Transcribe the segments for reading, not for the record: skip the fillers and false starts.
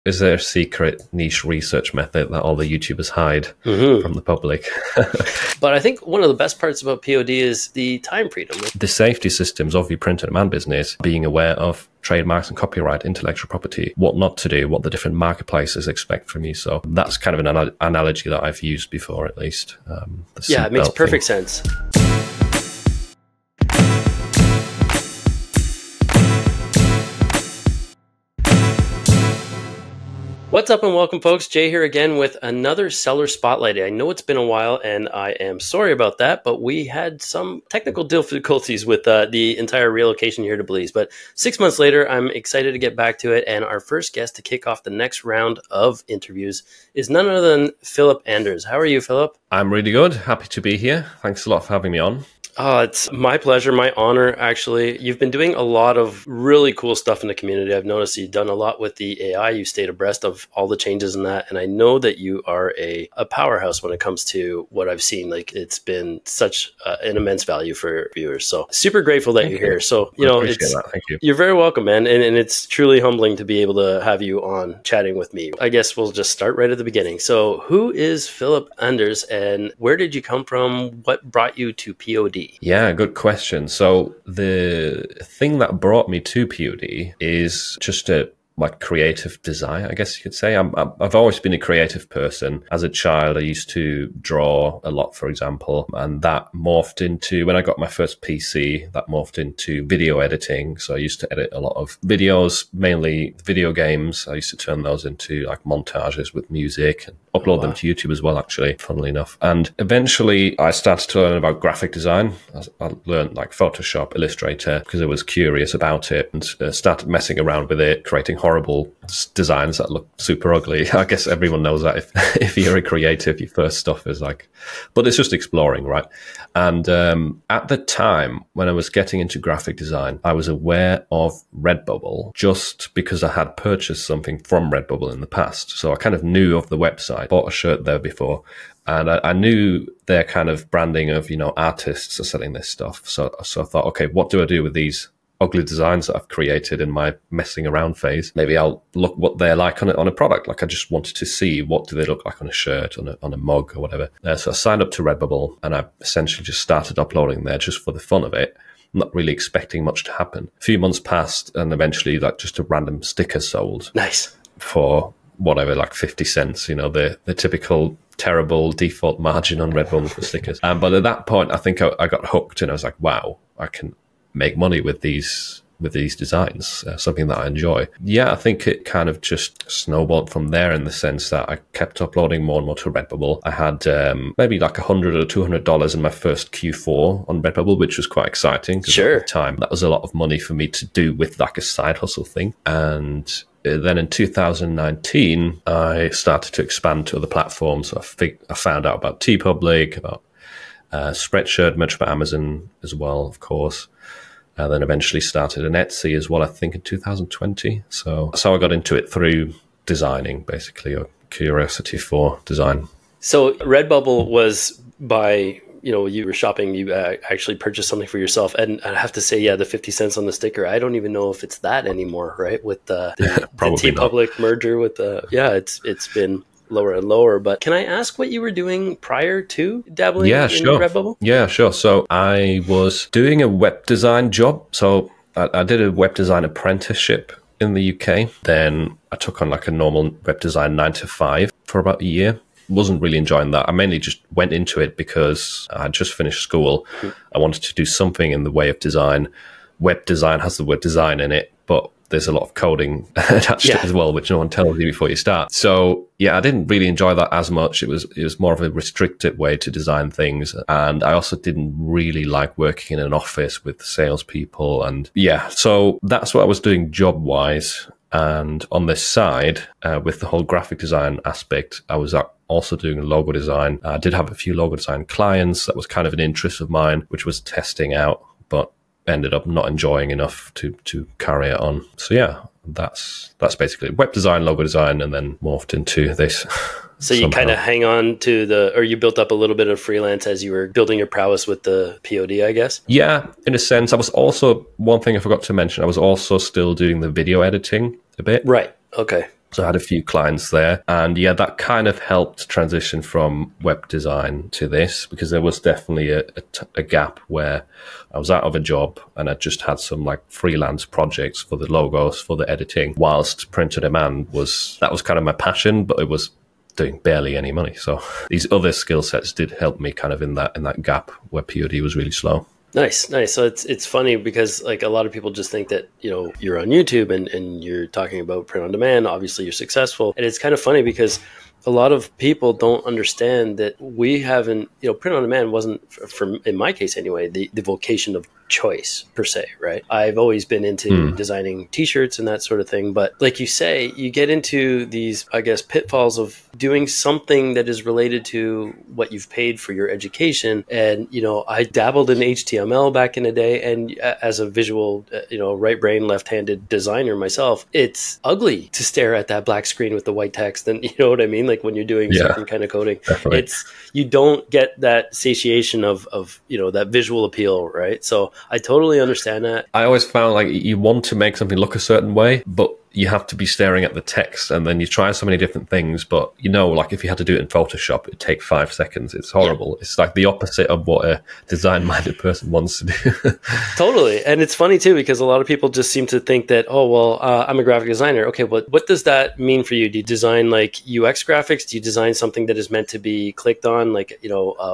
is there a secret niche research method that all the YouTubers hide from the public? But I think one of the best parts about POD is the time freedom. The safety systems of your print-on-demand business, being aware of trademarks and copyright, intellectual property, what not to do, what the different marketplaces expect from you. So that's kind of an analogy that I've used before, at least. Yeah, it makes perfect sense. What's up and welcome, folks. Jay here again with another seller spotlight. I know it's been a while and I am sorry about that, but we had some technical difficulties with the entire relocation here to Belize. But 6 months later, I'm excited to get back to it. And our first guest to kick off the next round of interviews is none other than Philip Anders. How are you, Philip? I'm really good. Happy to be here. Thanks a lot for having me on. It's my pleasure, my honor, actually. You've been doing a lot of really cool stuff in the community. I've noticed you've done a lot with the AI. You stayed abreast of all the changes in that. And I know that you are a powerhouse when it comes to what I've seen. Like, it's been such an immense value for viewers. So super grateful that you're here. So, you know, Thank you. You're very welcome, man. And it's truly humbling to be able to have you on chatting with me. I guess we'll just start right at the beginning. So who is Philip Anders and where did you come from? What brought you to POD? Yeah, good question. So the thing that brought me to POD is just a creative design, I guess you could say. I've always been a creative person. As a child, I used to draw a lot, for example, and that morphed into, when I got my first PC, that morphed into video editing. So I used to edit a lot of videos, mainly video games. I used to turn those into like montages with music and upload them to YouTube as well, actually, funnily enough. And eventually I started to learn about graphic design. I learned like Photoshop, Illustrator, because I was curious about it and started messing around with it, creating horrible designs that look super ugly. I guess everyone knows that if you're a creative, your first stuff is like, but it's just exploring, right? And at the time when I was getting into graphic design, I was aware of Redbubble just because I had purchased something from Redbubble in the past. So I kind of knew of the website, bought a shirt there before, and I knew their kind of branding of, you know, artists are selling this stuff. So I thought, okay, what do I do with these ugly designs that I've created in my messing around phase? Maybe I'll look what they're like on a product. Like, I just wanted to see what do they look like on a shirt, on a mug or whatever. So I signed up to Redbubble and I essentially just started uploading there just for the fun of it, not really expecting much to happen. A few months passed and eventually like just a random sticker sold. Nice. For whatever, like 50 cents, you know, the typical terrible default margin on Redbubble for stickers. But at that point, I think I got hooked and I was like, wow, I can make money with these designs, something that I enjoy. Yeah, I think it kind of just snowballed from there in the sense that I kept uploading more and more to Redbubble. I had maybe like $100 or $200 in my first Q4 on Redbubble, which was quite exciting. Sure. At the time, that was a lot of money for me to do with like a side hustle thing. And then in 2019, I started to expand to other platforms. So I found out about TeePublic, about Spreadshirt, much about Amazon as well, of course. And then eventually started an Etsy as well, I think in 2020. So I got into it through designing, basically, or curiosity for design. So Redbubble was by, you know, you were shopping, you actually purchased something for yourself. And I have to say, yeah, the 50 cents on the sticker, I don't even know if it's that anymore, right? With the TeePublic merger with it's been lower and lower. But can I ask what you were doing prior to dabbling in Redbubble? Yeah, sure. So I was doing a web design job. So I did a web design apprenticeship in the UK. Then I took on like a normal web design 9 to 5 for about a year. Wasn't really enjoying that. I mainly just went into it because I just finished school. I wanted to do something in the way of design. Web design has the word design in it, but there's a lot of coding attached to it as well, which no one tells you before you start. So yeah, I didn't really enjoy that as much. It was more of a restricted way to design things. And I also didn't really like working in an office with salespeople. And yeah, so that's what I was doing job-wise. And on this side, with the whole graphic design aspect, I was also doing logo design. I did have a few logo design clients. That was kind of an interest of mine, which was testing out, but ended up not enjoying enough to carry it on. So yeah, that's basically web design, logo design, and then morphed into this. So you kind of hang on to or you built up a little bit of freelance as you were building your prowess with the POD, I guess? Yeah, in a sense. I was also, one thing I forgot to mention, I was also still doing the video editing a bit. Right. Okay. So I had a few clients there. And yeah, that kind of helped transition from web design to this, because there was definitely a gap where I was out of a job and I just had some like freelance projects for the logos, for the editing, whilst print on demand that was kind of my passion, but it was doing barely any money. So these other skill sets did help me kind of in that gap where POD was really slow. Nice. So it's funny because like a lot of people just think that, you're on YouTube and you're talking about print on demand. Obviously you're successful. And it's kind of funny because a lot of people don't understand that we haven't, print on demand wasn't, in my case anyway, the vocation of choice per se, right? I've always been into designing t-shirts and that sort of thing. But like you say, you get into these, I guess, pitfalls of doing something that is related to what you've paid for your education. And, I dabbled in HTML back in the day. And as a visual, right brain, left-handed designer myself, it's ugly to stare at that black screen with the white text. And you know what I mean? Like when you're doing certain kind of coding, definitely. You don't get that satiation of that visual appeal, right? So I totally understand that. I always found like you want to make something look a certain way, but you have to be staring at the text, and then you try so many different things. But like if you had to do it in Photoshop, it'd take 5 seconds. It's horrible. Yeah. It's like the opposite of what a design-minded person wants to do. Totally. And it's funny too, because a lot of people just seem to think that, I'm a graphic designer. Okay, but what does that mean for you? Do you design like UX graphics? Do you design something that is meant to be clicked on, like,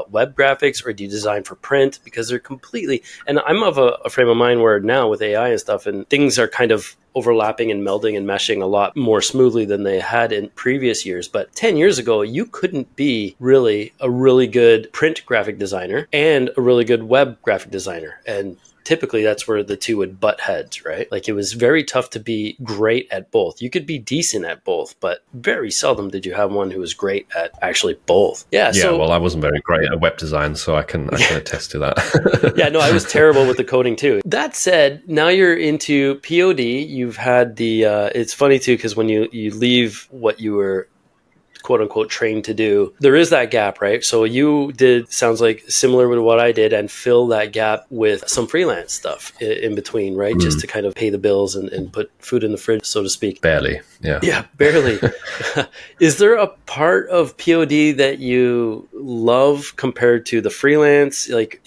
web graphics? Or do you design for print? Because they're completely, and I'm of a frame of mind where now with AI and stuff, and things are kind of overlapping and melding and meshing a lot more smoothly than they had in previous years. But 10 years ago, you couldn't be really a really good print graphic designer and a really good web graphic designer. And typically that's where the two would butt heads, right? Like it was very tough to be great at both. You could be decent at both, but very seldom did you have one who was great at actually both. Yeah. Well, I wasn't very great at web design, so I can attest to that. Yeah, no, I was terrible with the coding too. That said, now you're into POD. You've had it's funny too, because when you leave what you were quote unquote trained to do, there is that gap, right? So you did, sounds like similar to what I did, and fill that gap with some freelance stuff in between, right? Just to kind of pay the bills and put food in the fridge, so to speak. Barely. Yeah. Yeah, barely. Is there a part of POD that you love compared to the freelance? Like,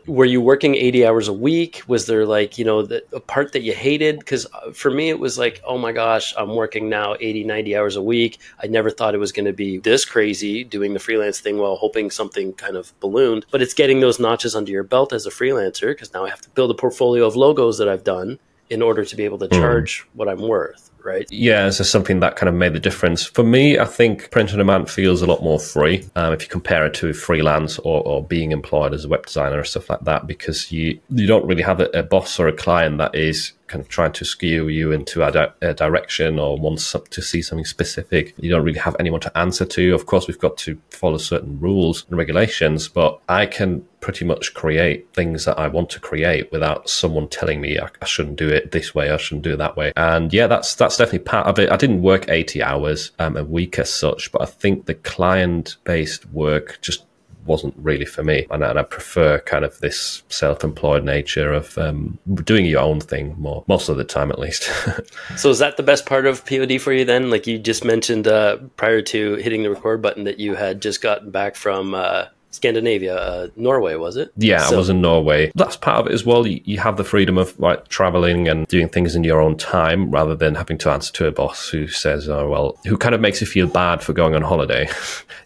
were you working 80 hours a week? Was there like, a part that you hated? Because for me, it was like, oh my gosh, I'm working now 80, 90 hours a week. I never thought it was going to be this crazy doing the freelance thing while hoping something kind of ballooned. But it's getting those notches under your belt as a freelancer, because now I have to build a portfolio of logos that I've done in order to be able to charge what I'm worth, right? Yeah, it's just something that kind of made the difference. For me, I think print on demand feels a lot more free if you compare it to freelance or being employed as a web designer or stuff like that, because you don't really have a boss or a client that is kind of trying to skew you into a direction or wants to see something specific. You don't really have anyone to answer to. Of course, we've got to follow certain rules and regulations, but I can pretty much create things that I want to create without someone telling me I shouldn't do it this way, I shouldn't do it that way. And yeah, that's definitely part of it. I didn't work 80 hours a week as such, but I think the client-based work just wasn't really for me, and I prefer kind of this self-employed nature of doing your own thing most of the time, at least. So is that the best part of POD for you then? Like you just mentioned prior to hitting the record button that you had just gotten back from Scandinavia, Norway, was it? Yeah, I was in Norway. That's part of it as well. You have the freedom of like traveling and doing things in your own time rather than having to answer to a boss who says, who kind of makes you feel bad for going on holiday,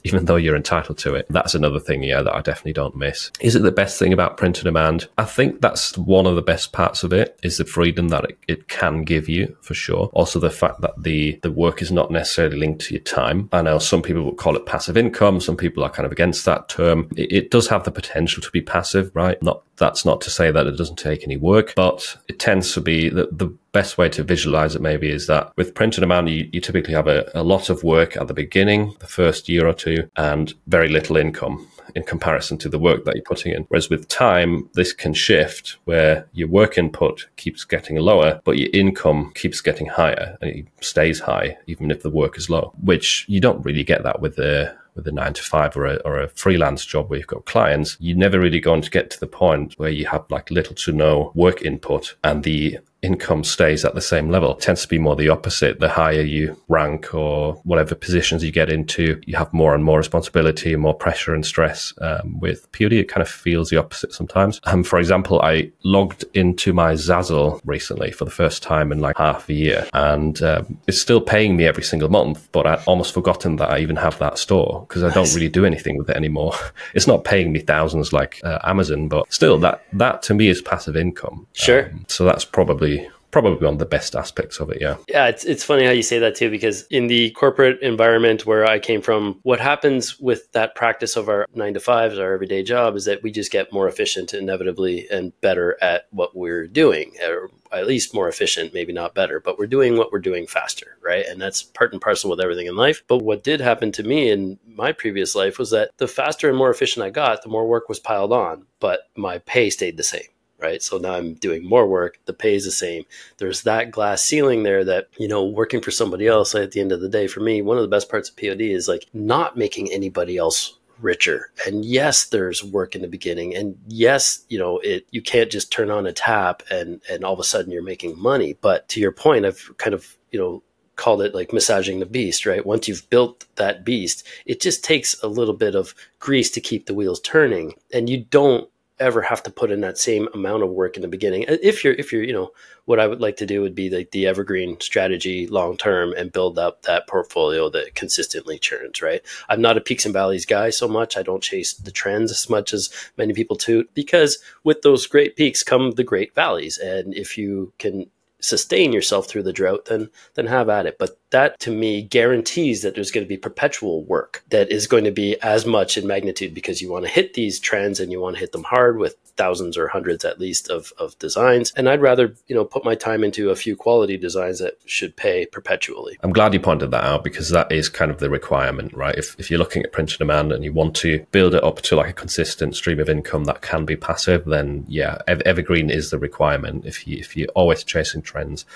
even though you're entitled to it. That's another thing, that I definitely don't miss. Is it the best thing about print on demand? I think that's one of the best parts of it, is the freedom that it can give you, for sure. Also, the fact that the work is not necessarily linked to your time. I know some people would call it passive income. Some people are kind of against that term. It does have the potential to be passive, right? That's not to say that it doesn't take any work, but it tends to be the best way to visualize it maybe is that with print on demand, you typically have a lot of work at the beginning, the first year or two, and very little income in comparison to the work that you're putting in. Whereas with time, this can shift where your work input keeps getting lower, but your income keeps getting higher, and it stays high even if the work is low, which you don't really get that with a 9-to-5 or a freelance job where you've got clients. You're never really going to get to the point where you have like little to no work input and the income stays at the same level. It tends to be more the opposite. The higher you rank or whatever positions you get into, you have more and more responsibility and more pressure and stress. With POD, it kind of feels the opposite sometimes. For example, I logged into my Zazzle recently for the first time in like half a year, and it's still paying me every single month, but I'd almost forgotten that I even have that store because I don't really do anything with it anymore. It's not paying me thousands like Amazon, but still, that to me is passive income. Sure. So that's probably one of the best aspects of it. Yeah. It's funny how you say that too, because in the corporate environment where I came from, what happens with that practice of our 9 to 5s, our everyday job, is that we just get more efficient inevitably and better at what we're doing, or at least more efficient, maybe not better, but we're doing what we're doing faster, right? And that's part and parcel with everything in life. But what did happen to me in my previous life was that the faster and more efficient I got, the more work was piled on, but my pay stayed the same. Right. So now I'm doing more work. The pay is the same. There's that glass ceiling there that, working for somebody else at the end of the day, for me, one of the best parts of POD is like not making anybody else richer. And yes, there's work in the beginning. And yes, you can't just turn on a tap and all of a sudden you're making money. But to your point, I've kind of, called it like massaging the beast, right? Once you've built that beast, it just takes a little bit of grease to keep the wheels turning. And you don't ever have to put in that same amount of work in the beginning. If you're, what I would like to do would be like the evergreen strategy long term and build up that portfolio that consistently churns, right? I'm not a peaks and valleys guy so much. I don't chase the trends as much as many people do, because with those great peaks come the great valleys. And if you can sustain yourself through the drought, then have at it. But that to me guarantees that there's going to be perpetual work that is going to be as much in magnitude, because you want to hit these trends and you want to hit them hard with thousands or hundreds at least of designs. And I'd rather, put my time into a few quality designs that should pay perpetually. I'm glad you pointed that out, because that is kind of the requirement, right? If you're looking at print on demand and you want to build it up to like a consistent stream of income that can be passive, then yeah, evergreen is the requirement. If you're always chasing trends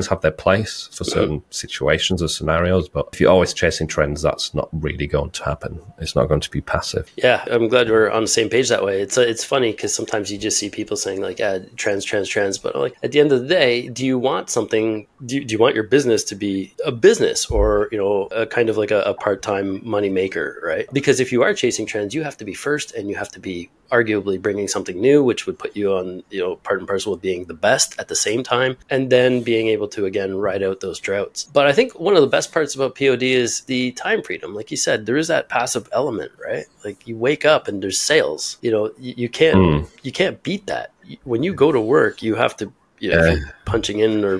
have their place for certain situations or scenarios, but if you're always chasing trends, that's not really going to happen. It's not going to be passive. Yeah, I'm glad we're on the same page that way. It's funny because sometimes you just see people saying like, trends, but like at the end of the day, do you want something? Do you want your business to be a business or a kind of like a part-time money maker, right? Because if you are chasing trends, you have to be first, and you have to be arguably bringing something new, which would put you on, part and parcel with being the best at the same time, and then being able to, again, ride out those droughts. But I think one of the best parts about POD is the time freedom. Like you said, there is that passive element, right? Like you wake up and there's sales. You can't beat that. When you go to work, you have to, if you're punching in or,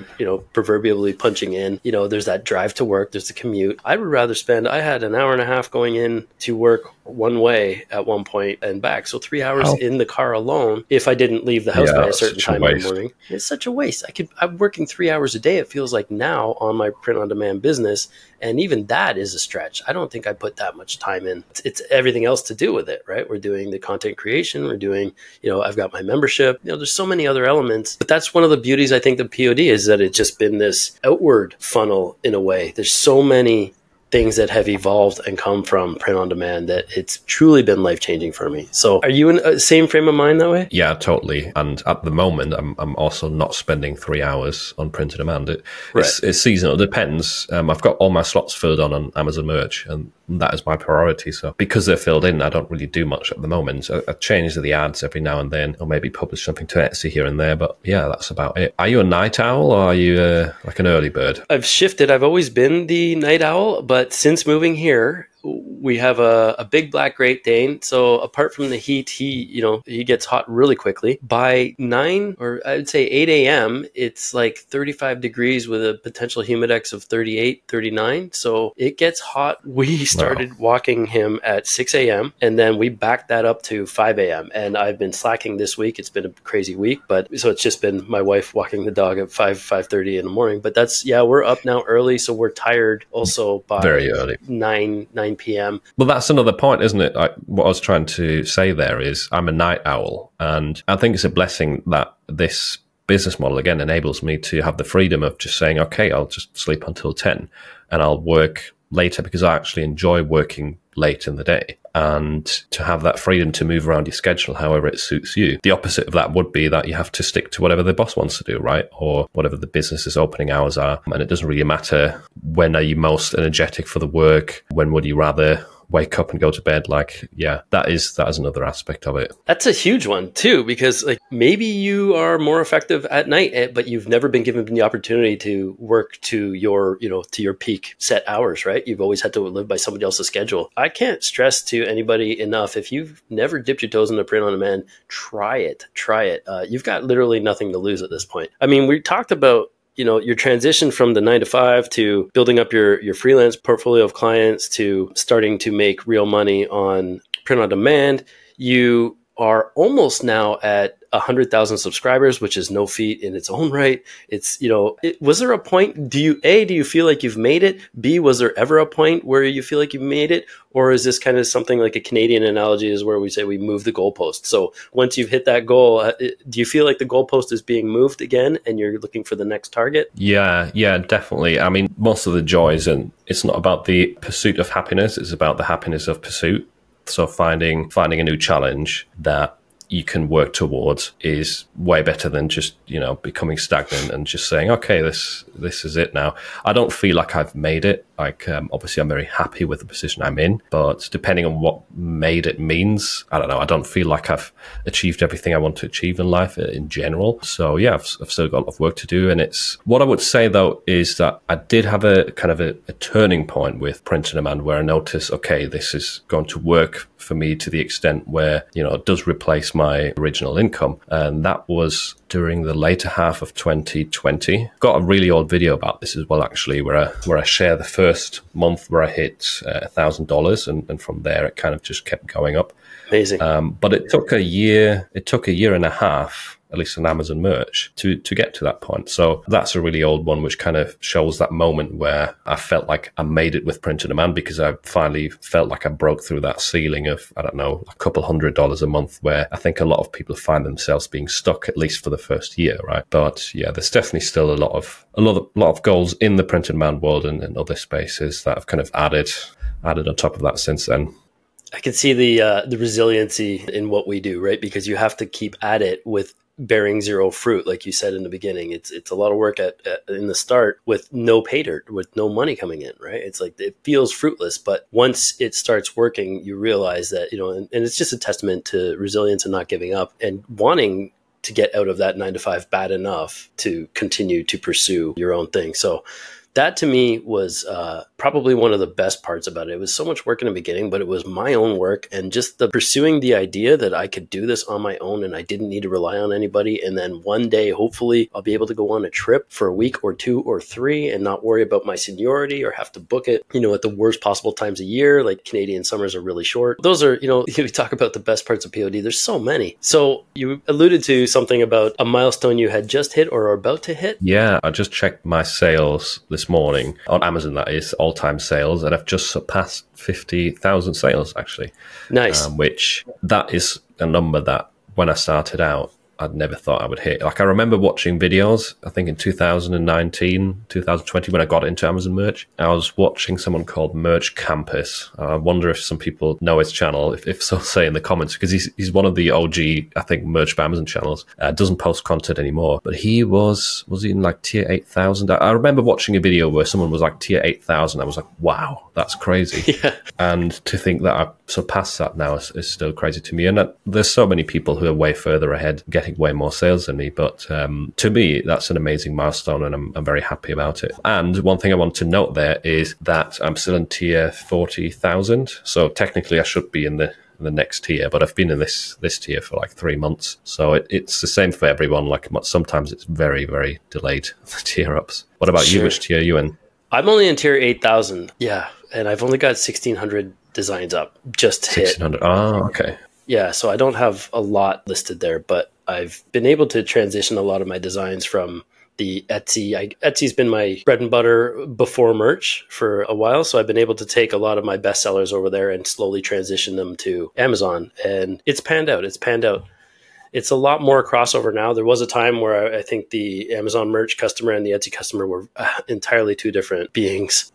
proverbially punching in, there's that drive to work, there's the commute. I would rather I had an hour and a half going in to work one way at one point and back. So 3 hours in the car alone, if I didn't leave the house by a certain time in the morning, it's such a waste. I'm working 3 hours a day, it feels like now, on my print on demand business. And even that is a stretch. I don't think I put that much time in. It's everything else to do with it, right? We're doing the content creation. We're doing, I've got my membership. There's so many other elements. But that's one of the beauties, I think, of POD, is that it's just been this outward funnel in a way. There's so many things that have evolved and come from print on demand that it's truly been life-changing for me. So are you in the same frame of mind that way? Yeah, totally. And at the moment, I'm also not spending 3 hours on print on demand. It's seasonal. It depends. I've got all my slots filled on Amazon Merch, and that is my priority. So because they're filled in, I don't really do much at the moment. I change the ads every now and then, or maybe publish something to Etsy here and there. But yeah, that's about it. Are you a night owl, or are you like an early bird? I've shifted. I've always been the night owl, but since moving here, we have a big black Great Dane. So apart from the heat, he gets hot really quickly. By 9 or I'd say 8 a.m., it's like 35 degrees with a potential humidex of 38, 39. So it gets hot. We started walking him at 6 a.m. and then we backed that up to 5 a.m. And I've been slacking this week. It's been a crazy week, so it's just been my wife walking the dog at 5:30 in the morning. But we're up now early. So we're tired also by very early. 9 p.m. Well, that's another point, isn't it? What I was trying to say there is I'm a night owl, and I think it's a blessing that this business model, again, enables me to have the freedom of just saying, okay, I'll just sleep until 10 and I'll work later, because I actually enjoy working late in the day. and to have that freedom to move around your schedule however it suits you. The opposite of that would be that you have to stick to whatever the boss wants to do, right? Or whatever the business's opening hours are. And it doesn't really matter when are you most energetic for the work, when would you rather wake up and go to bed. Like, yeah, that is another aspect of it. That's a huge one too, because like maybe you are more effective at night, but you've never been given the opportunity to work to your, to your peak set hours, right? You've always had to live by somebody else's schedule. I can't stress to anybody enough, if you've never dipped your toes into print on demand, try it. You've got literally nothing to lose at this point. I mean, we talked about your transition from the 9 to 5 to building up your freelance portfolio of clients to starting to make real money on print on demand. You are almost now at 100,000 subscribers, which is no feat in its own right. It's, was there a point, do you feel like you've made it? B, was there ever a point where you feel like you've made it? Or is this kind of something like a Canadian analogy is where we say we move the goalpost? So once you've hit that goal, do you feel like the goalpost is being moved again and you're looking for the next target? Yeah, definitely. I mean, most of the joys, and it's not about the pursuit of happiness, it's about the happiness of pursuit. So finding a new challenge that you can work towards is way better than just, becoming stagnant and just saying, okay, this is it now. I don't feel like I've made it. Like, obviously I'm very happy with the position I'm in, but depending on what made it means, I don't know. I don't feel like I've achieved everything I want to achieve in life in general. So yeah, I've still got a lot of work to do. And it's what I would say though, is that I did have a kind of a turning point with print on demand where I noticed, okay, this is going to work for me to the extent where, it does replace my original income. And that was during the later half of 2020. Got a really old video about this as well, actually, where I share the first month where I hit $1,000, and from there it kind of just kept going up. Amazing. But it took a year and a half, at least on Amazon merch, to get to that point. So that's a really old one, which kind of shows that moment where I felt like I made it with print on demand, because I finally felt like I broke through that ceiling of, I don't know, a couple $100 a month, where I think a lot of people find themselves being stuck, at least for the first year, right? But yeah, there's definitely still a lot of goals in the print on demand world and other spaces that I've kind of added on top of that since then. I can see the resiliency in what we do, right? Because you have to keep at it with bearing zero fruit, like you said in the beginning. It's a lot of work in the start with no pay dirt, with no money coming in, right? It's like it feels fruitless, but once it starts working, you realize that, and it's just a testament to resilience and not giving up and wanting to get out of that 9 to 5 bad enough to continue to pursue your own thing. So that to me was probably one of the best parts about it. It was so much work in the beginning, but it was my own work, and just the pursuing the idea that I could do this on my own and I didn't need to rely on anybody. And then one day, hopefully, I'll be able to go on a trip for a week or 2 or 3 and not worry about my seniority or have to book it, at the worst possible times of year. Like Canadian summers are really short. Those are, we talk about the best parts of POD. There's so many. So you alluded to something about a milestone you had just hit or are about to hit. Yeah, I just checked my sales this morning on Amazon, that is, all-time sales, and I've just surpassed 50,000 sales, actually. Nice. Which that is a number that when I started out, I'd never thought I would hit. Like, I remember watching videos, I think in 2019, 2020, when I got into Amazon merch, I was watching someone called Merch Campus. I wonder if some people know his channel. If so, say in the comments, because he's one of the OG, I think, Merch by Amazon channels. Doesn't post content anymore, but he was he in like tier 8,000? I remember watching a video where someone was like tier 8,000. I was like, wow, that's crazy. Yeah. And to think that I've surpassed that now is still crazy to me. And there's so many people who are way further ahead, getting way more sales than me. But to me, that's an amazing milestone, and I'm very happy about it. And one thing I want to note there is that I'm still in tier 40,000. So technically I should be in the next tier, but I've been in this tier for like 3 months. So it's the same for everyone. Like, sometimes it's very, very delayed, the tier ups. What about you? Which tier are you in? I'm only in tier 8,000. Yeah. And I've only got 1,600 designs up. Just hit. 1,600. Oh, okay. Yeah. So I don't have a lot listed there, but I've been able to transition a lot of my designs from the Etsy. Etsy's been my bread and butter before merch for a while. So I've been able to take a lot of my best sellers over there and slowly transition them to Amazon. And it's panned out. It's a lot more crossover now. There was a time where I think the Amazon merch customer and the Etsy customer were entirely two different beings.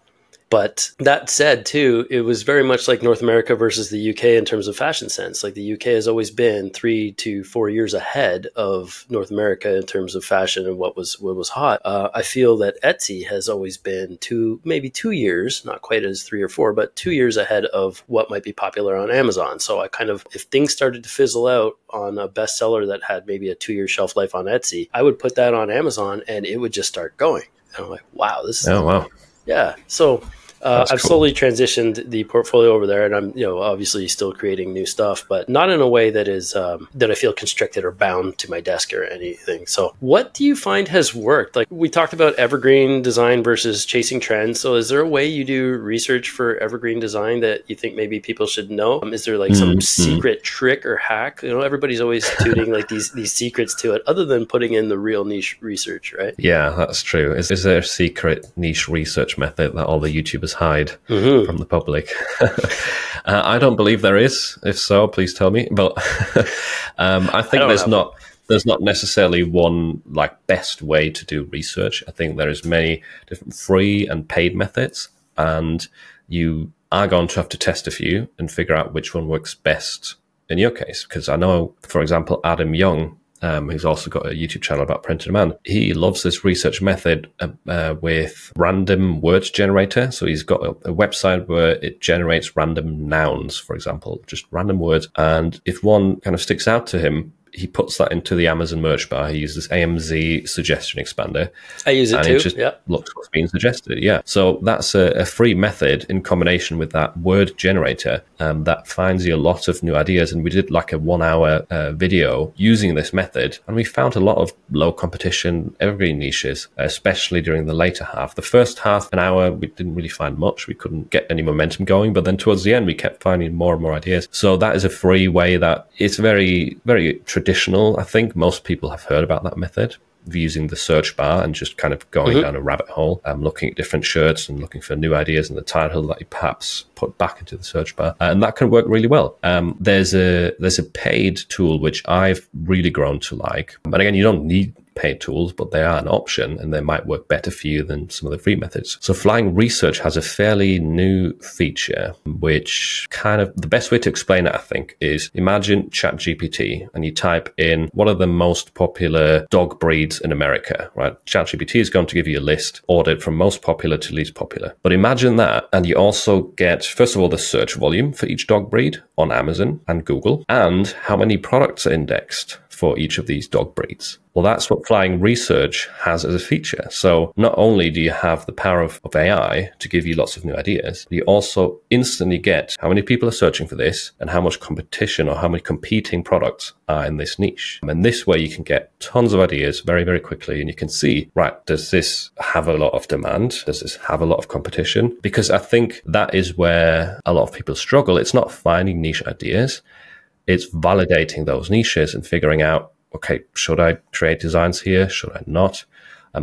But that said, too, it was very much like North America versus the UK in terms of fashion sense. Like the UK has always been 3 to 4 years ahead of North America in terms of fashion and what was hot. I feel that Etsy has always been maybe 2 years, not quite as 3 or 4, but 2 years ahead of what might be popular on Amazon. So I kind of, if things started to fizzle out on a bestseller that had maybe a 2-year shelf life on Etsy, I would put that on Amazon and it would just start going. And I'm like, wow, this is... Oh, wow. Yeah. So I've cool. slowly transitioned the portfolio over there, and I'm, obviously still creating new stuff, but not in a way that is that I feel constricted or bound to my desk or anything. So what do you find has worked? Like we talked about evergreen design versus chasing trends. So is there a way you do research for evergreen design that you think maybe people should know? Is there like some secret trick or hack? Everybody's always tooting like these secrets to it, other than putting in the real niche research, right? Yeah, that's true. Is there a secret niche research method that all the YouTubers hide from the public? I don't believe there is. If so, please tell me. But I think there's not necessarily one like best way to do research. I think there is many different free and paid methods, and you are going to have to test a few and figure out which one works best in your case. Because I know, for example, Adam Young, who's also got a YouTube channel about print on demand. He loves this research method with random words generator. So he's got a website where it generates random nouns, for example, just random words. And if one kind of sticks out to him, he puts that into the Amazon merch bar. He uses AMZ suggestion expander. I use it too. It just looks what's being suggested. Yeah. So that's a free method in combination with that word generator that finds you a lot of new ideas. And we did like a 1 hour video using this method, and we found a lot of low competition evergreen niches, especially during the later half. The first half an hour, we didn't really find much. We couldn't get any momentum going, but then towards the end, we kept finding more and more ideas. So that is a free way that it's very, very traditional. I think most people have heard about that method of using the search bar and just kind of going down a rabbit hole, looking at different shirts and looking for new ideas in the title that you perhaps put back into the search bar, and that can work really well. There's a paid tool which I've really grown to like, and again, you don't need paid tools, but they are an option and they might work better for you than some of the free methods. So Flying Research has a fairly new feature, which kind of the best way to explain it, I think, is imagine ChatGPT and you type in what are the most popular dog breeds in America, right? ChatGPT is going to give you a list ordered from most popular to least popular. But imagine that, and you also get, first of all, the search volume for each dog breed on Amazon and Google, and how many products are indexed for each of these dog breeds. Well, that's what Flying Research has as a feature. So not only do you have the power of AI to give you lots of new ideas, you also instantly get how many people are searching for this and how much competition or how many competing products are in this niche. And this way you can get tons of ideas very, very quickly, and you can see, right, does this have a lot of demand? Does this have a lot of competition? Because I think that is where a lot of people struggle. It's not finding niche ideas. It's validating those niches and figuring out, okay, should I create designs here? Should I not?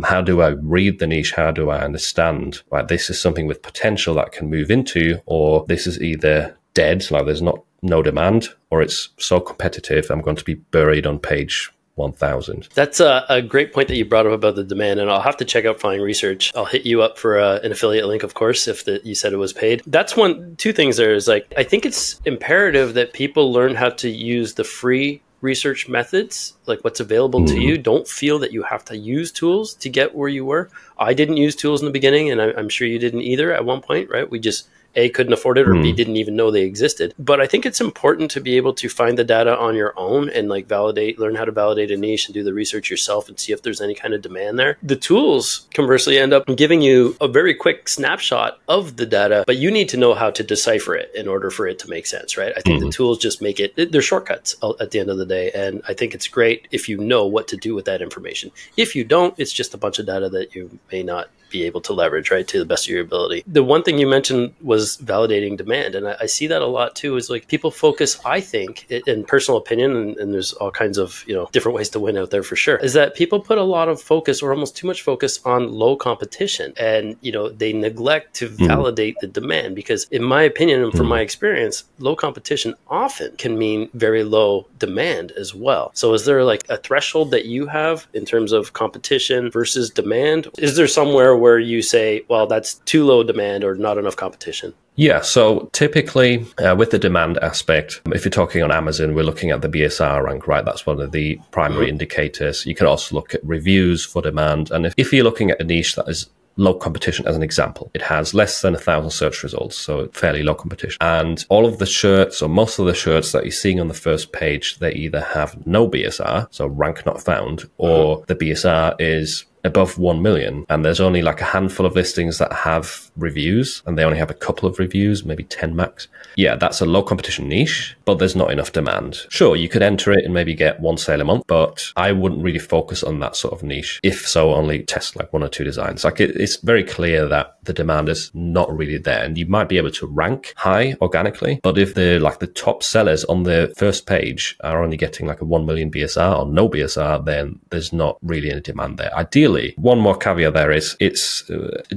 How do I read the niche? How do I understand, right, this is something with potential that can move into, or this is either dead, like there's no demand, or it's so competitive, I'm going to be buried on page 1000. That's a great point that you brought up about the demand, and I'll have to check out Flying Research. I'll hit you up for an affiliate link, of course, if you said it was paid. That's two things there is like, I think it's imperative that people learn how to use the free research methods, like what's available to you. Don't feel that you have to use tools to get where you were. I didn't use tools in the beginning, and I'm sure you didn't either at one point, right? We just A, couldn't afford it, or B, didn't even know they existed. But I think it's important to be able to find the data on your own and like learn how to validate a niche and do the research yourself and see if there's any kind of demand there. The tools conversely end up giving you a very quick snapshot of the data, but you need to know how to decipher it in order for it to make sense, right? I think the tools just make they're shortcuts at the end of the day. And I think it's great if you know what to do with that information. If you don't, it's just a bunch of data that you may not be able to leverage, right, to the best of your ability. The one thing you mentioned was was validating demand. And I see that a lot too, is like people focus, I think, in personal opinion, and there's all kinds of, different ways to win out there for sure, is that people put a lot of focus, or almost too much focus, on low competition. And, they neglect to validate the demand, because in my opinion, and from my experience, low competition often can mean very low demand as well. So is there like a threshold that you have in terms of competition versus demand? Is there somewhere where you say, well, that's too low demand or not enough competition? Yeah, so typically with the demand aspect, if you're talking on Amazon, we're looking at the BSR rank, right? That's one of the primary indicators. You can also look at reviews for demand. And if you're looking at a niche that is low competition, as an example, it has less than 1,000 search results, so fairly low competition. And all of the shirts, or most of the shirts that you're seeing on the first page, they either have no BSR, so rank not found, or the BSR is above 1 million, and there's only like a handful of listings that have reviews, and they only have a couple of reviews, maybe 10 max. Yeah, that's a low competition niche, but there's not enough demand. Sure, you could enter it and maybe get one sale a month, but I wouldn't really focus on that sort of niche. If so, only test like 1 or 2 designs. Like it's very clear that the demand is not really there, and you might be able to rank high organically, but if the top sellers on the first page are only getting like a 1 million BSR or no BSR, then there's not really any demand there. Ideally, one more caveat there is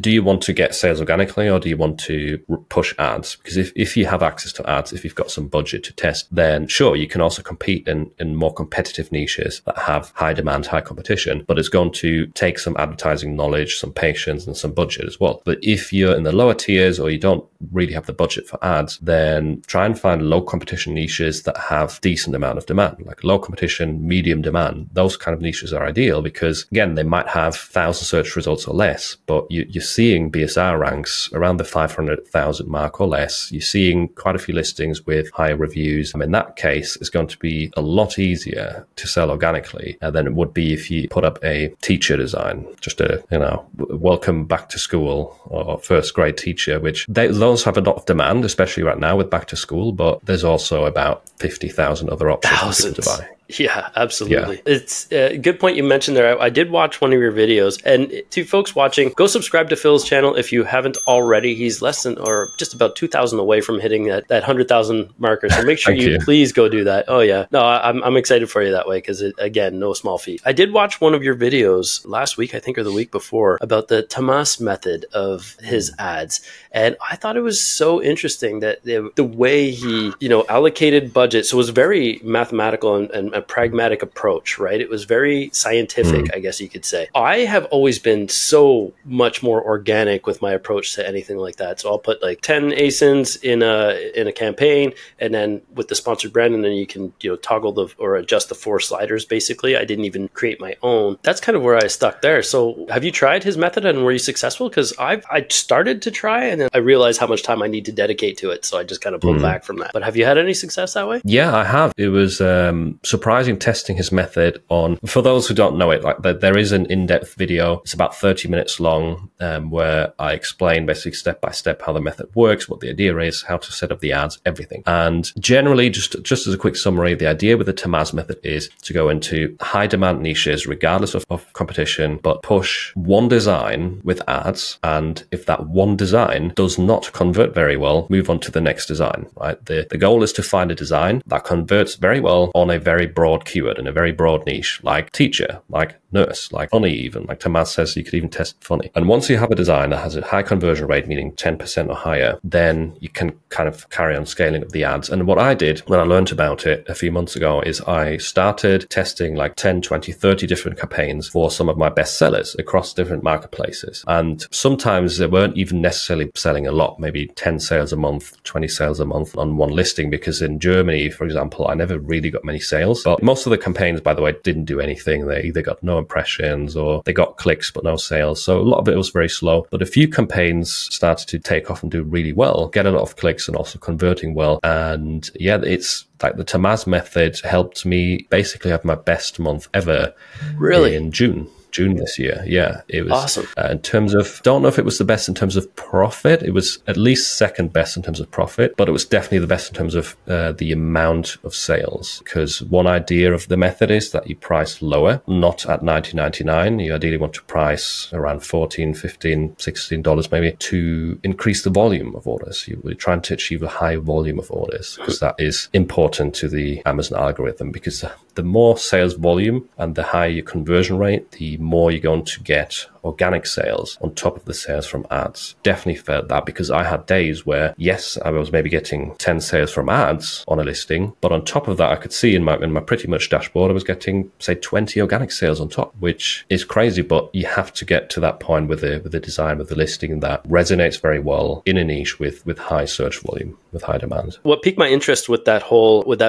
do you want to get sales organically, or do you want to push ads? Because if you have access to ads, if you've got some budget to test, then sure, you can also compete in more competitive niches that have high demand, high competition, but it's going to take some advertising knowledge, some patience, and some budget as well. But if you're in the lower tiers, or you don't really have the budget for ads, then try and find low competition niches that have decent amount of demand, like low competition, medium demand. Those kind of niches are ideal, because again, they might have 1,000 search results or less, but you're seeing BSR ranks around the 500,000 mark or less. You're seeing quite a few listings with higher reviews. In that case, it's going to be a lot easier to sell organically than it would be if you put up a teacher design, just a welcome back to school or first grade teacher, which those have a lot of demand, especially right now with back to school, but there's also about 50,000 other options to buy. Yeah, absolutely. Yeah. It's a good point you mentioned there. I did watch one of your videos, and to folks watching, go subscribe to Phil's channel if you haven't already. He's less than, or just about 2,000 away from hitting that 100,000 marker. So make sure you please go do that. Oh yeah. No, I'm excited for you that way, because again, no small feat. I did watch one of your videos last week, I think, or the week before, about the Tamas method of his ads. And I thought it was so interesting that the way he, allocated budget. So it was very mathematical and a pragmatic approach, right? It was very scientific, I guess you could say. I have always been so much more organic with my approach to anything like that. So I'll put like 10 ASINs in a campaign, and then with the sponsored brand, and then you can toggle or adjust the 4 sliders. Basically, I didn't even create my own. That's kind of where I stuck there. So have you tried his method, and were you successful? Because I started to try, and then I realized how much time I need to dedicate to it. So I just kind of pulled back from that. But have you had any success that way? Yeah, I have. It was surprising testing his method on, for those who don't know it, like there is an in-depth video. It's about 30 minutes long, where I explain basically step by step how the method works, what the idea is, how to set up the ads, everything. And generally, just as a quick summary, the idea with the Tamas method is to go into high demand niches, regardless of competition, but push one design with ads. And if that one design does not convert very well, move on to the next design, right? The goal is to find a design that converts very well on a very broad keyword in a very broad niche, like teacher, like nurse, like funny even. Like Tamas says, you could even test funny. And once you have a design that has a high conversion rate, meaning 10% or higher, then you can kind of carry on scaling up the ads. And what I did when I learned about it a few months ago is I started testing like 10, 20, 30 different campaigns for some of my best sellers across different marketplaces. And sometimes they weren't even necessarily selling a lot, maybe 10 sales a month, 20 sales a month on one listing, because in Germany, for example, I never really got many sales. But most of the campaigns, by the way, didn't do anything. They either got no impressions or they got clicks but no sales. So a lot of it was very slow. But a few campaigns started to take off and do really well, get a lot of clicks and also converting well. And yeah, it's like the Tamas method helped me basically have my best month ever in June. June this year. Yeah, it was Awesome. in terms of, don't know if it was the best in terms of profit. It was at least second best in terms of profit, but it was definitely the best in terms of the amount of sales. Because one idea of the method is that you price lower, not at $19.99. You ideally want to price around $14, $15, $16 maybe to increase the volume of orders. You're trying to achieve a high volume of orders because that is important to the Amazon algorithm, because the more sales volume and the higher your conversion rate, the more you're going to get organic sales on top of the sales from ads. Definitely felt that, because I had days where, yes, I was maybe getting 10 sales from ads on a listing, but on top of that, I could see in my pretty much dashboard, I was getting, say, 20 organic sales on top, which is crazy, but you have to get to that point with the design of the listing that resonates very well in a niche with high search volume, with high demand. What piqued my interest with that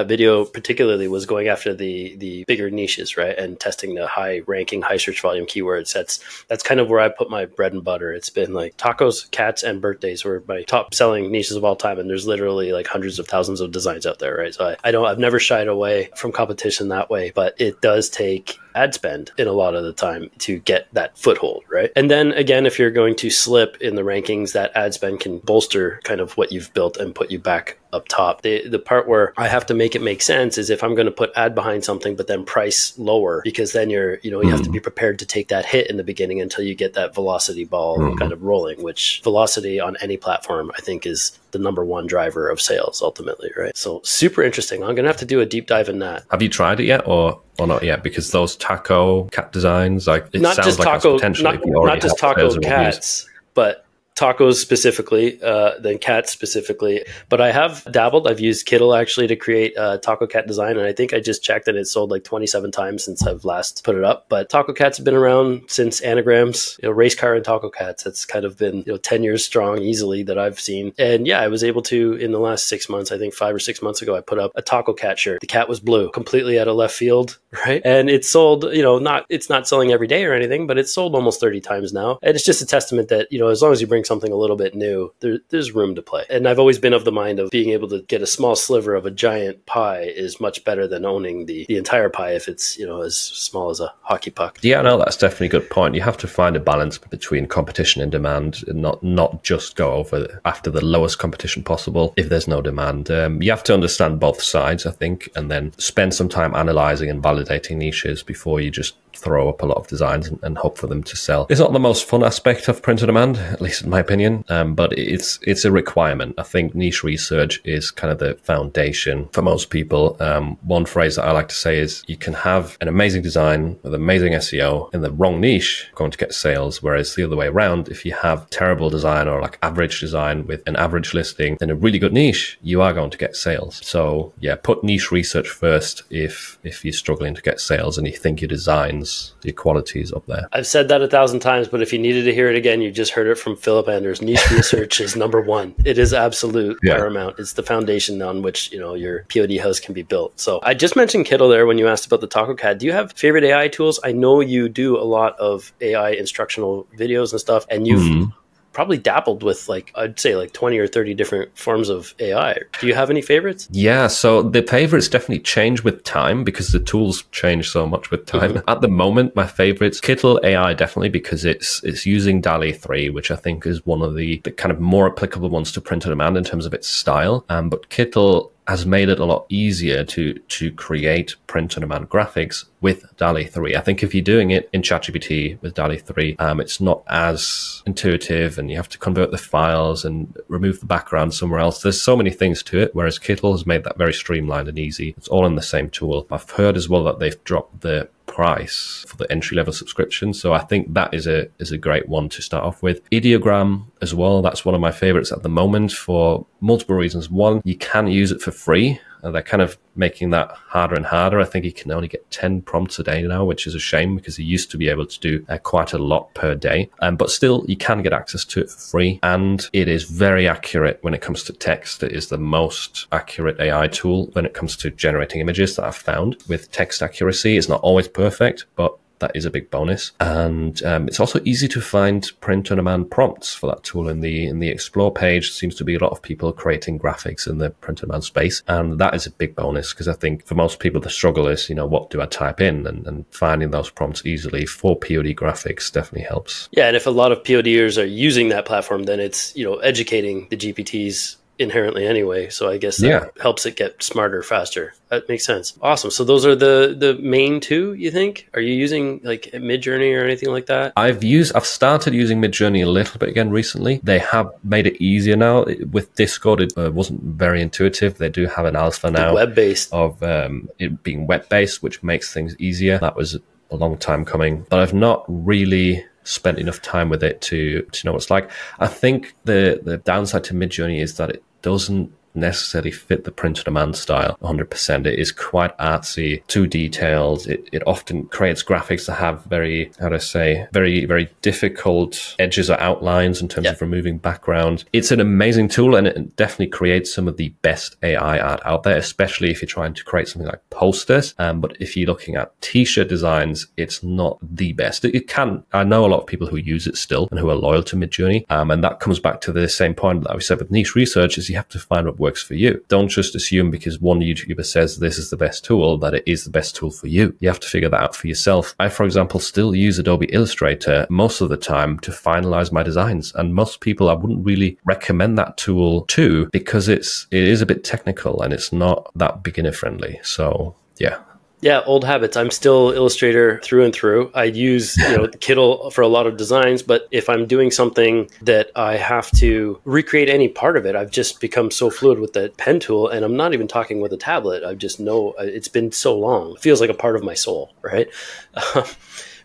video particularly was going after the bigger niches, right? And testing the high ranking, high search volume keywords. That's kind of where I put my bread and butter. It's been like tacos, cats, and birthdays were my top selling niches of all time. And there's literally like hundreds of thousands of designs out there, right? So I've never shied away from competition that way, but it does take ad spend in a lot of the time to get that foothold, right? And then again, if you're going to slip in the rankings, that ad spend can bolster kind of what you've built and put you back up top. The part where I have to make it make sense is if I'm going to put ad behind something, but then price lower, because then you have to be prepared to take that hit in the beginning until you get that velocity ball kind of rolling, which velocity on any platform, I think, is the number one driver of sales ultimately, right? So super interesting. I'm going to have to do a deep dive in that. Have you tried it yet or not yet? Because those taco cat designs, like it not sounds just like taco, potentially not just taco cats, but tacos specifically, then cats specifically. But I have dabbled. I've used Kittle actually to create a taco cat design. And I think I just checked and it sold like 27 times since I've last put it up. But taco cats have been around since anagrams, race car and taco cats. It's kind of been 10 years strong easily that I've seen. And yeah, I was able to, in the last 6 months, I think 5 or 6 months ago, I put up a taco cat shirt. The cat was blue, completely out of left field, right? And it sold, it's not selling every day or anything, but it's sold almost 30 times now. And it's just a testament that, as long as you bring something a little bit new, there's room to play. And I've always been of the mind of being able to get a small sliver of a giant pie is much better than owning the entire pie if it's, as small as a hockey puck. Yeah, no, that's definitely a good point. You have to find a balance between competition and demand, and not just go after the lowest competition possible if there's no demand. You have to understand both sides, I think, and then spend some time analyzing and validating niches before you just throw up a lot of designs and hope for them to sell. It's not the most fun aspect of print on demand, at least in my opinion, but it's a requirement. I think niche research is kind of the foundation for most people. One phrase that I like to say is you can have an amazing design with amazing SEO in the wrong niche going to get sales, whereas the other way around, if you have terrible design or like average design with an average listing in a really good niche, you are going to get sales. So yeah, put niche research first if you're struggling to get sales and you think your designs, your quality is up there. I've said that 1,000 times, but if you needed to hear it again, you just heard it from Philip Anders. Niche research is number one. It is absolute paramount. It's the foundation on which, your POD house can be built. So I just mentioned Kittle there when you asked about the Taco Cat. Do you have favorite AI tools? I know you do a lot of AI instructional videos and stuff, and you've probably dabbled with I'd say 20 or 30 different forms of AI. Do you have any favorites? Yeah, so the favorites definitely change with time because the tools change so much with time. At the moment, my favorites, Kittle AI definitely, because it's using DALL-E 3, which I think is one of the kind of more applicable ones to print on demand in terms of its style. But Kittle has made it a lot easier to create print-on-demand graphics with DALL-E 3. I think if you're doing it in ChatGPT with DALL-E 3, it's not as intuitive and you have to convert the files and remove the background somewhere else. There's so many things to it, whereas Kittle has made that very streamlined and easy. It's all in the same tool. I've heard as well that they've dropped the price for the entry-level subscription, so I think that is a great one to start off with. Ideogram as well, that's one of my favorites at the moment for multiple reasons. One, you can use it for free. They're kind of making that harder and harder. I think you can only get 10 prompts a day now, which is a shame because you used to be able to do quite a lot per day. But still, you can get access to it for free. And it is very accurate when it comes to text. It is the most accurate AI tool when it comes to generating images that I've found. With text accuracy, it's not always perfect, but that is a big bonus. And it's also easy to find print-on-demand prompts for that tool in the Explore page. Seems to be a lot of people creating graphics in the print-on-demand space, and that is a big bonus because I think for most people the struggle is, what do I type in, and finding those prompts easily for POD graphics definitely helps. Yeah, and if a lot of PODers are using that platform, then it's educating the GPTs inherently anyway. So I guess that helps it get smarter faster. That makes sense. Awesome. So those are the main two, you think? Are you using like Midjourney or anything like that? I've started using Midjourney a little bit again recently. They have made it easier now. With Discord, it wasn't very intuitive. They do have an alpha now web-based of it being web-based, which makes things easier. That was a long time coming, but I've not really spent enough time with it to know what it's like. I think the downside to Midjourney is that it doesn't necessarily fit the print-on-demand style 100%. It is quite artsy, too detailed. It often creates graphics that have very very difficult edges or outlines in terms of removing background. It's an amazing tool, and it definitely creates some of the best AI art out there, especially if you're trying to create something like posters. But if you're looking at t-shirt designs, it's not the best. It can. I know a lot of people who use it still and who are loyal to Midjourney, and that comes back to the same point that we said with niche research: is you have to find what works for you. Don't just assume because one YouTuber says this is the best tool that it is the best tool for you. You have to figure that out for yourself. I, for example, still use Adobe Illustrator most of the time to finalize my designs, and most people I wouldn't really recommend that tool to because it is a bit technical and it's not that beginner friendly. So yeah. Yeah, old habits. I'm still Illustrator through and through. I use Kittl for a lot of designs, but if I'm doing something that I have to recreate any part of it, I've just become so fluid with the pen tool, and I'm not even talking with a tablet. I just know it's been so long. It feels like a part of my soul, right?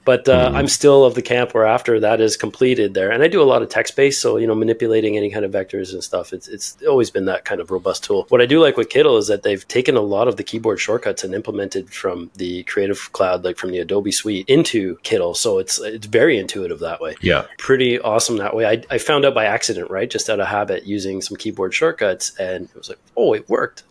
But I'm still of the camp where after that is completed there, and I do a lot of text-based, so manipulating any kind of vectors and stuff. It's always been that kind of robust tool. What I do like with Kittl is that they've taken a lot of the keyboard shortcuts and implemented from the Creative Cloud, like from the Adobe Suite, into Kittl. So it's very intuitive that way. Yeah, pretty awesome that way. I found out by accident, right, just out of habit, using some keyboard shortcuts, and it was like, oh, it worked.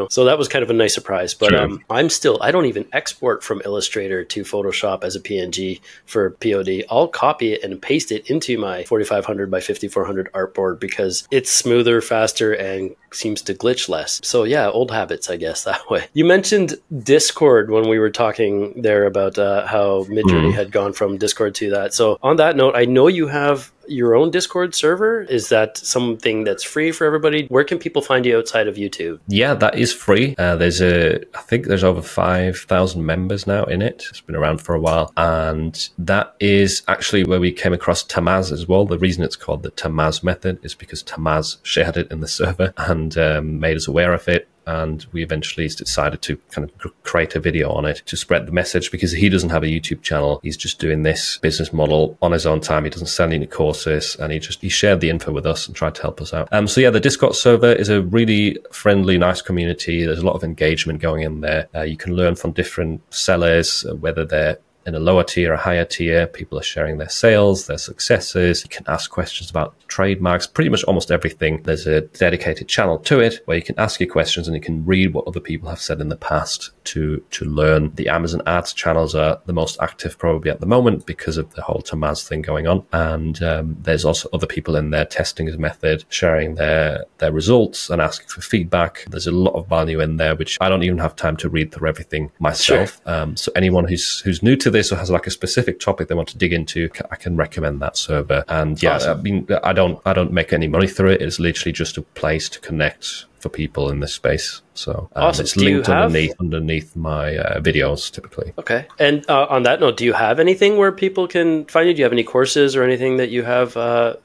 So that was kind of a nice surprise. But I don't even export from Illustrator to Photoshop as a PNG for POD. I'll copy it and paste it into my 4500 by 5400 artboard because it's smoother, faster, and seems to glitch less. So yeah, old habits, I guess, that way. You mentioned Discord when we were talking there about how Midjourney had gone from Discord to that. So on that note, I know you have your own Discord server. Is that something that's free for everybody? Where can people find you outside of YouTube? Yeah, that is free. I think there's over 5,000 members now in it. It's been around for a while. And that is actually where we came across Tamas as well. The reason it's called the Tamas Method is because Tamas shared it in the server and made us aware of it. And we eventually decided to kind of create a video on it to spread the message, because he doesn't have a YouTube channel. He's just doing this business model on his own time. He doesn't sell any courses, and he shared the info with us and tried to help us out. So yeah, the Discord server is a really friendly, nice community. There's a lot of engagement going in there. You can learn from different sellers, whether they're in a lower tier, a higher tier. People are sharing their sales, their successes. You can ask questions about trademarks, pretty much almost everything. There's a dedicated channel to it where you can ask your questions and you can read what other people have said in the past to learn. The Amazon ads channels are the most active probably at the moment because of the whole Tamas thing going on. And there's also other people in there testing his method, sharing their results and asking for feedback. There's a lot of value in there, which I don't even have time to read through everything myself. Sure. So anyone who's new to this or has like a specific topic they want to dig into, I can recommend that server. And yeah, awesome. I mean, I don't make any money through it. It's literally just a place to connect for people in this space. So awesome. It's linked underneath my videos typically. Okay. And on that note, do you have anything where people can find you? Do you have any courses or anything that you have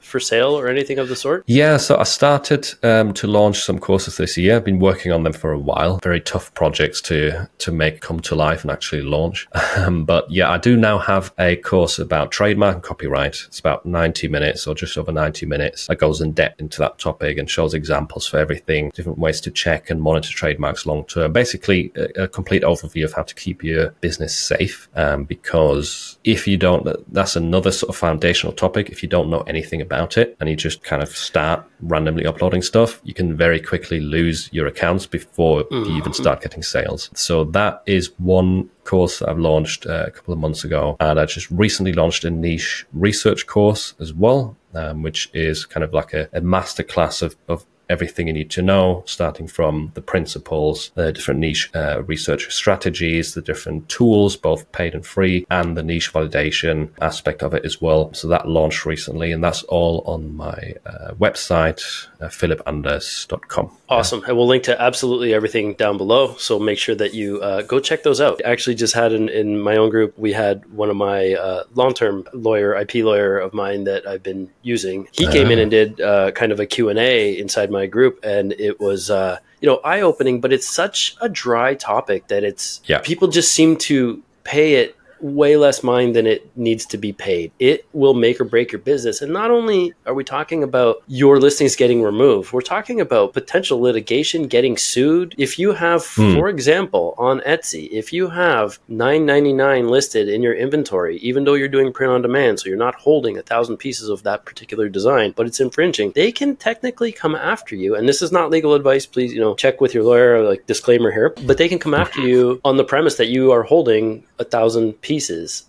for sale or anything of the sort? Yeah, so I started to launch some courses this year. I've been working on them for a while. Very tough projects to make come to life and actually launch. But yeah, I do now have a course about trademark and copyright. It's about 90 minutes or just over 90 minutes that goes in depth into that topic and shows examples for everything, different different ways to check and monitor trademarks long term. Basically, a complete overview of how to keep your business safe. Because if you don't, that's another sort of foundational topic. If you don't know anything about it and you just kind of start randomly uploading stuff, you can very quickly lose your accounts before you even start getting sales. So that is one course that I've launched a couple of months ago. And I just recently launched a niche research course as well, which is kind of like a masterclass of everything you need to know, starting from the principles, the different niche research strategies, the different tools, both paid and free, and the niche validation aspect of it as well. So that launched recently, and that's all on my website, philipanders.com. Awesome. I will link to absolutely everything down below. So make sure that you go check those out. I actually just had in my own group, we had one of my long-term IP lawyer of mine that I've been using. He came in and did kind of a Q&A inside my group, and it was eye-opening, but it's such a dry topic that people just seem to pay it way less mind than it needs to be paid. It will make or break your business. And not only are we talking about your listings getting removed, we're talking about potential litigation, getting sued. If you have, for example, on Etsy, if you have $9.99 listed in your inventory, even though you're doing print on demand, so you're not holding 1,000 pieces of that particular design, but it's infringing, they can technically come after you. And this is not legal advice. Please, check with your lawyer, like disclaimer here, but they can come after you on the premise that you are holding 1,000 pieces.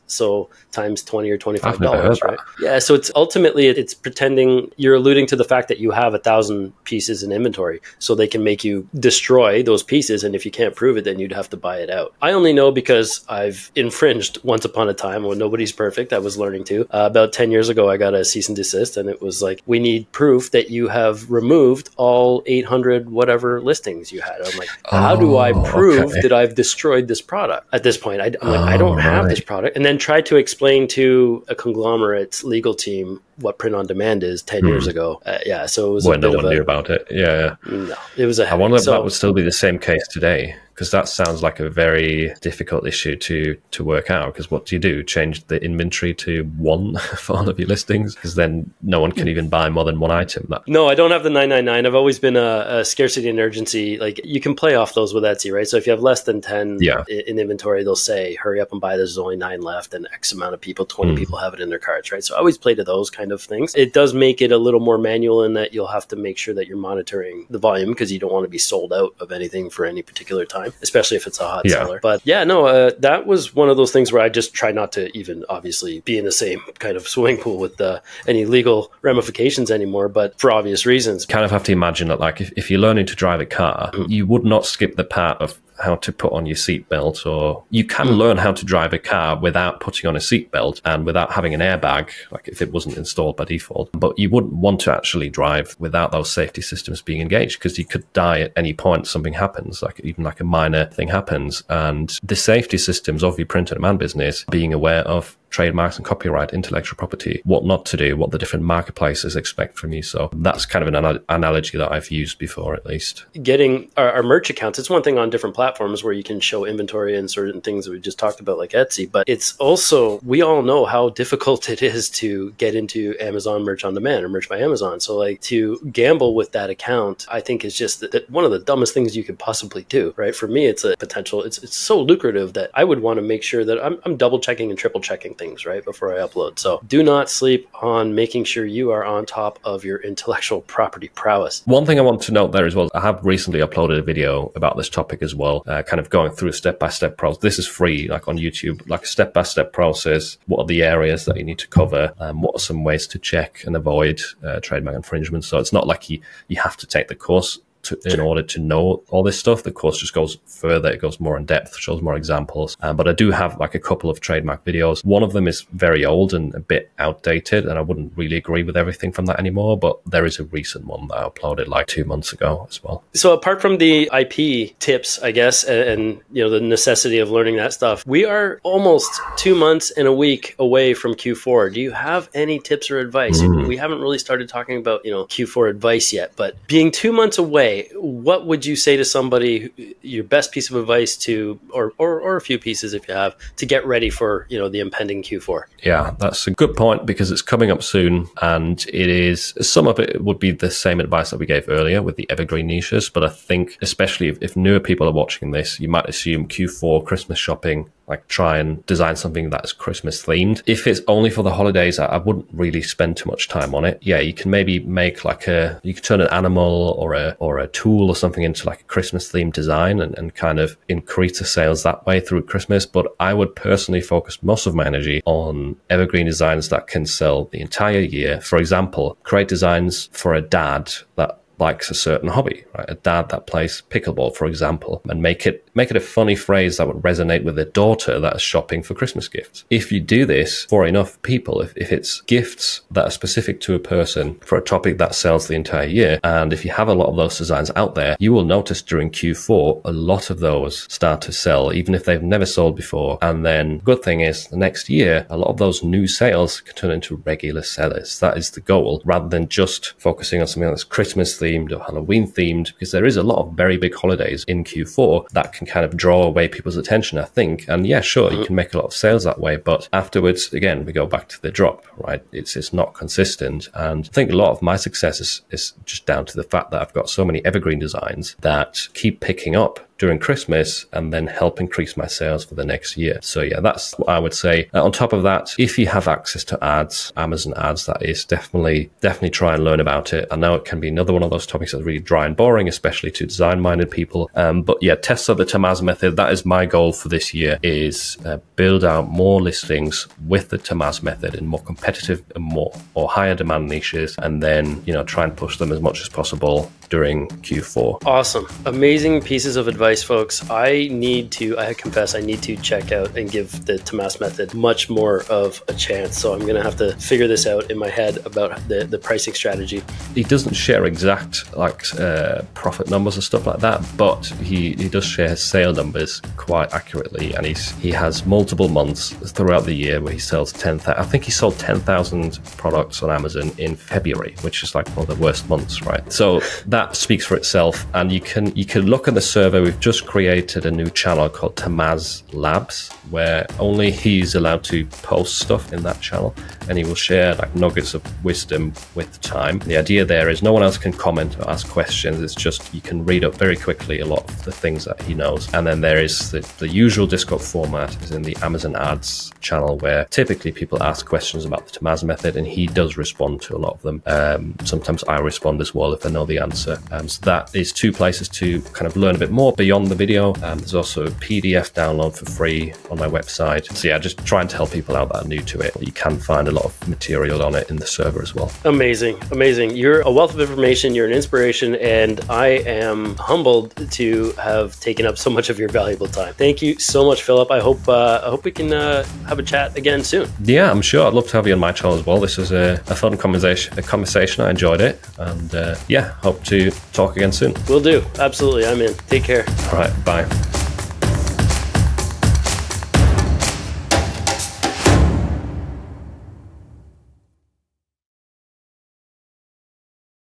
So times $20 or $25, right? Yeah. So it's ultimately, it's pretending you're alluding to the fact that you have 1,000 pieces in inventory, so they can make you destroy those pieces. And if you can't prove it, then you'd have to buy it out. I only know because I've infringed once upon a time when nobody's perfect. I was learning to. About 10 years ago, I got a cease and desist, and it was like, we need proof that you have removed all 800 whatever listings you had. I'm like, how do I prove that I've destroyed this product? At this point, I'm like, I don't have this product. And then tried to explain to a conglomerate's legal team what print on demand is 10 years ago. So it was when no one knew about it. Yeah. No, it was I wonder if that would still be the same case today, because that sounds like a very difficult issue to work out. Because what do? Change the inventory to one for all of your listings? Because then no one can even buy more than one item. No, I don't have the 999. I've always been a scarcity and urgency. Like, you can play off those with Etsy, right? So if you have less than 10 in inventory, they'll say, hurry up and buy. There's only 9 left, and X amount of people, 20 people have it in their carts, right? So I always play to those kind of things. It does make it a little more manual in that you'll have to make sure that you're monitoring the volume, because you don't want to be sold out of anything for any particular time, especially if it's a hot seller. But that was one of those things where I just try not to even obviously be in the same kind of swimming pool with any legal ramifications anymore, but for obvious reasons. Kind of have to imagine that, like, if you're learning to drive a car, you would not skip the part of how to put on your seatbelt, or you can learn how to drive a car without putting on a seatbelt and without having an airbag, like if it wasn't installed by default. But you wouldn't want to actually drive without those safety systems being engaged, because you could die at any point. Something happens, like even like a minor thing happens. And the safety systems of your print on demand business, being aware of trademarks and copyright, intellectual property, what not to do, what the different marketplaces expect from you. So that's kind of an analogy that I've used before, at least. Getting our merch accounts, it's one thing on different platforms where you can show inventory and certain things that we just talked about, like Etsy, but it's also, we all know how difficult it is to get into Amazon Merch on Demand or Merch by Amazon. So like, to gamble with that account, I think is just that one of the dumbest things you could possibly do, right? For me, it's a potential, it's so lucrative that I would want to make sure that I'm double checking and triple checking things, right, before I upload. So do not sleep on making sure you are on top of your intellectual property prowess. One thing I want to note there as well, I have recently uploaded a video about this topic as well, kind of going through a step-by-step process. This is free, like on YouTube, like a step-by-step process. What are the areas that you need to cover? What are some ways to check and avoid trademark infringement? So it's not like you have to take the course in order to know all this stuff. The course just goes further. It goes more in depth, shows more examples. But I do have like a couple of trademark videos. One of them is very old and a bit outdated, and I wouldn't really agree with everything from that anymore. But there is a recent one that I uploaded like 2 months ago as well. So apart from the IP tips, I guess, and the necessity of learning that stuff, we are almost 2 months and a week away from Q4. Do you have any tips or advice? We haven't really started talking about Q4 advice yet, but being 2 months away, today, what would you say to somebody, your best piece of advice to, or a few pieces if you have, to get ready for, the impending Q4? Yeah, that's a good point because it's coming up soon, and it is, some of it would be the same advice that we gave earlier with the evergreen niches, but I think especially if newer people are watching this, you might assume Q4 Christmas shopping, like try and design something that's Christmas themed. If it's only for the holidays, I wouldn't really spend too much time on it. Yeah, you can maybe make you could turn an animal or a tool or something into like a Christmas themed design and kind of increase the sales that way through Christmas. But I would personally focus most of my energy on evergreen designs that can sell the entire year. For example, create designs for a dad that likes a certain hobby, right? A dad that plays pickleball, for example, and make it a funny phrase that would resonate with a daughter that is shopping for Christmas gifts. If you do this for enough people, if it's gifts that are specific to a person for a topic that sells the entire year, and if you have a lot of those designs out there, you will notice during Q4, a lot of those start to sell, even if they've never sold before. And then good thing is the next year, a lot of those new sales can turn into regular sellers. That is the goal, rather than just focusing on something that's Christmas themed or Halloween themed, because there is a lot of very big holidays in Q4 that can kind of draw away people's attention, I think. And yeah, sure, you can make a lot of sales that way, but afterwards, again, we go back to the drop, right? It's not consistent. And I think a lot of my success is just down to the fact that I've got so many evergreen designs that keep picking up during Christmas and then help increase my sales for the next year. So yeah, that's what I would say. On top of that, if you have access to ads, Amazon ads, that is definitely try and learn about it. I know it can be another one of those topics that's really dry and boring, especially to design-minded people. But yeah, test out the Tamas method. That is my goal for this year, is build out more listings with the Tamas method in more competitive and more or higher demand niches, and then, try and push them as much as possible during Q4. Awesome. Amazing pieces of advice, folks. I confess, I need to check out and give the Tamas method much more of a chance. So I'm going to have to figure this out in my head about the pricing strategy. He doesn't share exact profit numbers and stuff like that, but he does share his sale numbers quite accurately. And he has multiple months throughout the year where he sells 10,000. I think he sold 10,000 products on Amazon in February, which is like one of the worst months, right? So that speaks for itself. And you can look at the server. We've just created a new channel called Tamas Labs, where only he's allowed to post stuff in that channel, and he will share like nuggets of wisdom with time. The idea there is no one else can comment or ask questions. It's just you can read up very quickly a lot of the things that he knows. And then there is the usual Discord format is in the Amazon ads channel, where typically people ask questions about the Tamas method, and he does respond to a lot of them. Sometimes I respond as well if I know the answer. So that is two places to kind of learn a bit more beyond the video. There's also a PDF download for free on my website. So yeah, just trying to help people out that are new to it. You can find a lot of material on it in the server as well. Amazing. You're a wealth of information. You're an inspiration, and I am humbled to have taken up so much of your valuable time. Thank you so much, Philip. I hope we can have a chat again soon. Yeah, I'm sure. I'd love to have you on my channel as well. This was a fun conversation. I enjoyed it, and yeah, hope to talk again soon. Will do. Absolutely. I'm in. Take care. All right. Bye.